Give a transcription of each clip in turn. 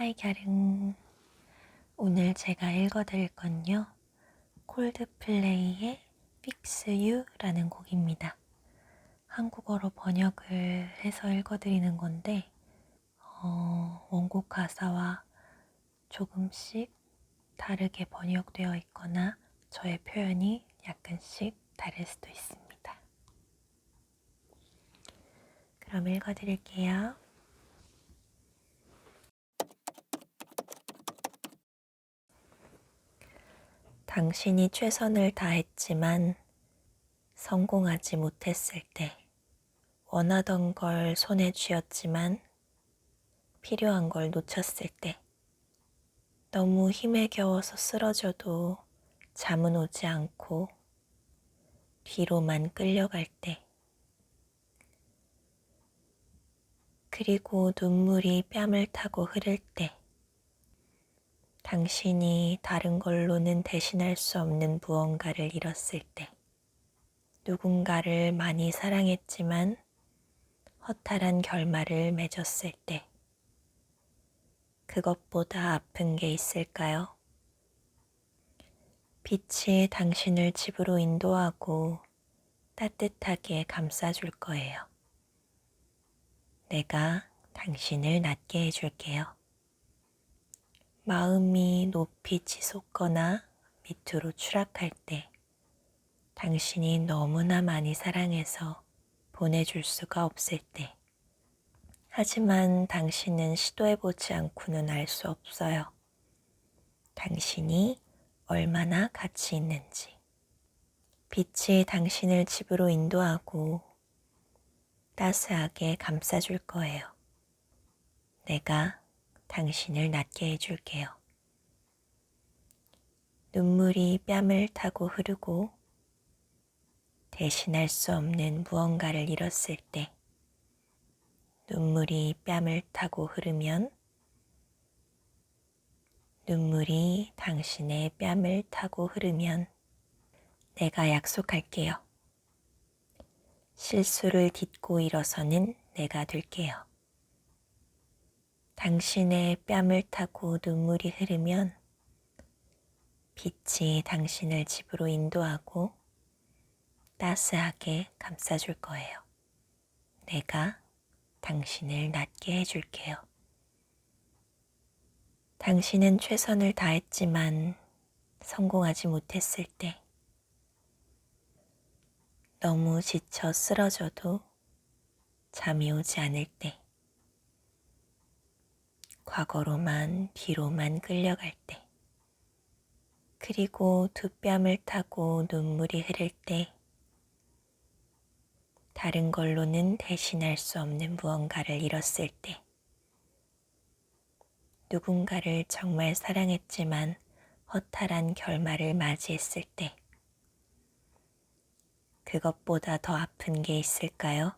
하이 갸릉. 오늘 제가 읽어드릴 건요, 콜드플레이의 Fix You라는 곡입니다. 한국어로 번역을 해서 읽어드리는 건데 원곡 가사와 조금씩 다르게 번역되어 있거나 저의 표현이 약간씩 다를 수도 있습니다. 그럼 읽어드릴게요. 당신이 최선을 다했지만 성공하지 못했을 때, 원하던 걸 손에 쥐었지만 필요한 걸 놓쳤을 때, 너무 힘에 겨워서 쓰러져도 잠은 오지 않고 뒤로만 끌려갈 때, 그리고 눈물이 뺨을 타고 흐를 때, 당신이 다른 걸로는 대신할 수 없는 무언가를 잃었을 때, 누군가를 많이 사랑했지만 허탈한 결말을 맺었을 때, 그것보다 아픈 게 있을까요? 빛이 당신을 집으로 인도하고 따뜻하게 감싸줄 거예요. 내가 당신을 낫게 해줄게요. 마음이 높이 치솟거나 밑으로 추락할 때, 당신이 너무나 많이 사랑해서 보내줄 수가 없을 때, 하지만 당신은 시도해보지 않고는 알 수 없어요. 당신이 얼마나 가치 있는지. 빛이 당신을 집으로 인도하고 따스하게 감싸줄 거예요. 내가 당신을 낫게 해줄게요. 눈물이 뺨을 타고 흐르고 대신할 수 없는 무언가를 잃었을 때, 눈물이 뺨을 타고 흐르면 눈물이 당신의 뺨을 타고 흐르면 내가 약속할게요. 실수를 딛고 일어서는 내가 될게요. 당신의 뺨을 타고 눈물이 흐르면 빛이 당신을 집으로 인도하고 따스하게 감싸줄 거예요. 내가 당신을 낫게 해줄게요. 당신은 최선을 다했지만 성공하지 못했을 때, 너무 지쳐 쓰러져도 잠이 오지 않을 때, 과거로만 뒤로만 끌려갈 때, 그리고 두 뺨을 타고 눈물이 흐를 때, 다른 걸로는 대신할 수 없는 무언가를 잃었을 때, 누군가를 정말 사랑했지만 허탈한 결말을 맞이했을 때, 그것보다 더 아픈 게 있을까요?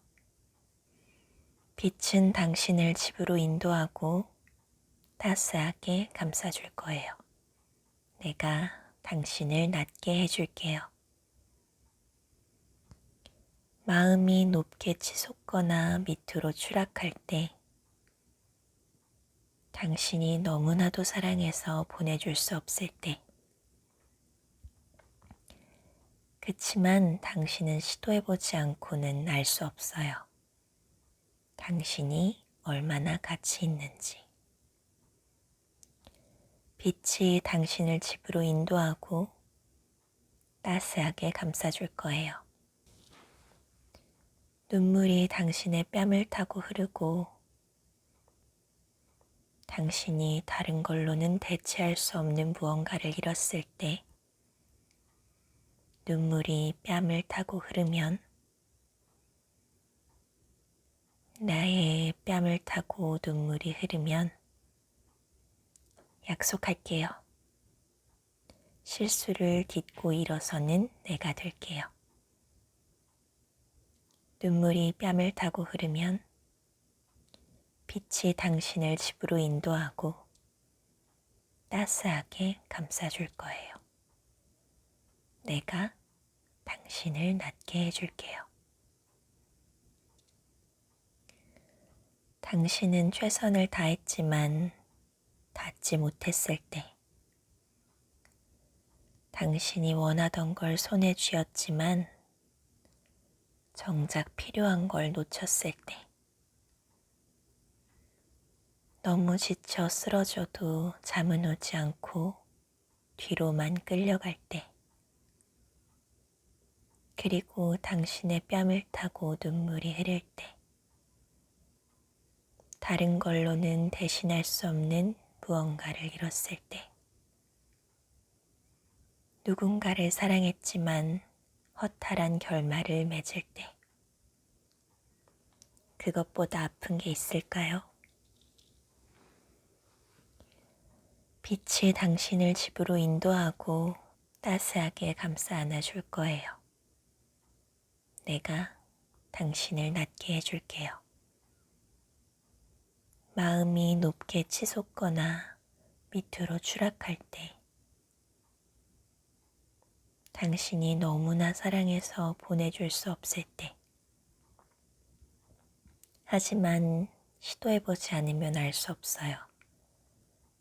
빛은 당신을 집으로 인도하고 따스하게 감싸줄 거예요. 내가 당신을 낫게 해줄게요. 마음이 높게 치솟거나 밑으로 추락할 때, 당신이 너무나도 사랑해서 보내줄 수 없을 때, 그치만 당신은 시도해보지 않고는 알 수 없어요. 당신이 얼마나 가치 있는지. 빛이 당신을 집으로 인도하고 따스하게 감싸줄 거예요. 눈물이 당신의 뺨을 타고 흐르고 당신이 다른 걸로는 대체할 수 없는 무언가를 잃었을 때, 눈물이 뺨을 타고 흐르면 나의 뺨을 타고 눈물이 흐르면 약속할게요. 실수를 딛고 일어서는 내가 될게요. 눈물이 뺨을 타고 흐르면 빛이 당신을 집으로 인도하고 따스하게 감싸줄 거예요. 내가 당신을 낫게 해줄게요. 당신은 최선을 다했지만 잊지 못했을 때, 당신이 원하던 걸 손에 쥐었지만 정작 필요한 걸 놓쳤을 때, 너무 지쳐 쓰러져도 잠은 오지 않고 뒤로만 끌려갈 때, 그리고 당신의 뺨을 타고 눈물이 흐를 때, 다른 걸로는 대신할 수 없는 무언가를 잃었을 때, 누군가를 사랑했지만 허탈한 결말을 맺을 때, 그것보다 아픈 게 있을까요? 빛이 당신을 집으로 인도하고 따스하게 감싸 안아줄 거예요. 내가 당신을 낫게 해줄게요. 마음이 높게 치솟거나 밑으로 추락할 때, 당신이 너무나 사랑해서 보내줄 수 없을 때, 하지만 시도해보지 않으면 알 수 없어요.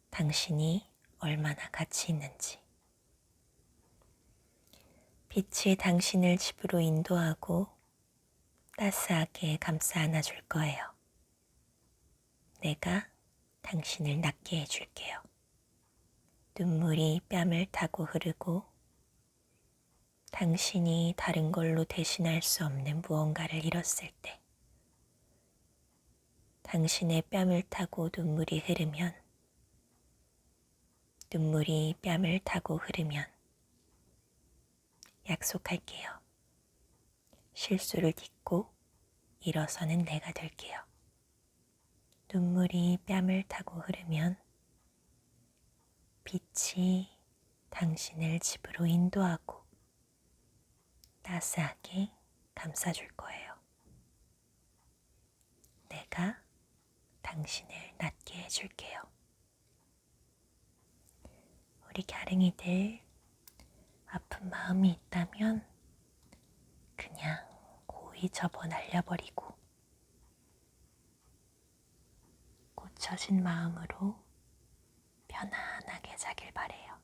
당신이 얼마나 가치 있는지. 빛이 당신을 집으로 인도하고 따스하게 감싸 안아줄 거예요. 내가 당신을 낫게 해줄게요. 눈물이 뺨을 타고 흐르고 당신이 다른 걸로 대신할 수 없는 무언가를 잃었을 때, 당신의 뺨을 타고 눈물이 흐르면, 눈물이 뺨을 타고 흐르면 약속할게요. 실수를 딛고 일어서는 내가 될게요. 눈물이 뺨을 타고 흐르면 빛이 당신을 집으로 인도하고 따스하게 감싸줄 거예요. 내가 당신을 낫게 해줄게요. 우리 갸릉이들, 아픈 마음이 있다면 그냥 고이 접어 날려버리고 고쳐진 마음으로 편안하게 자길 바래요.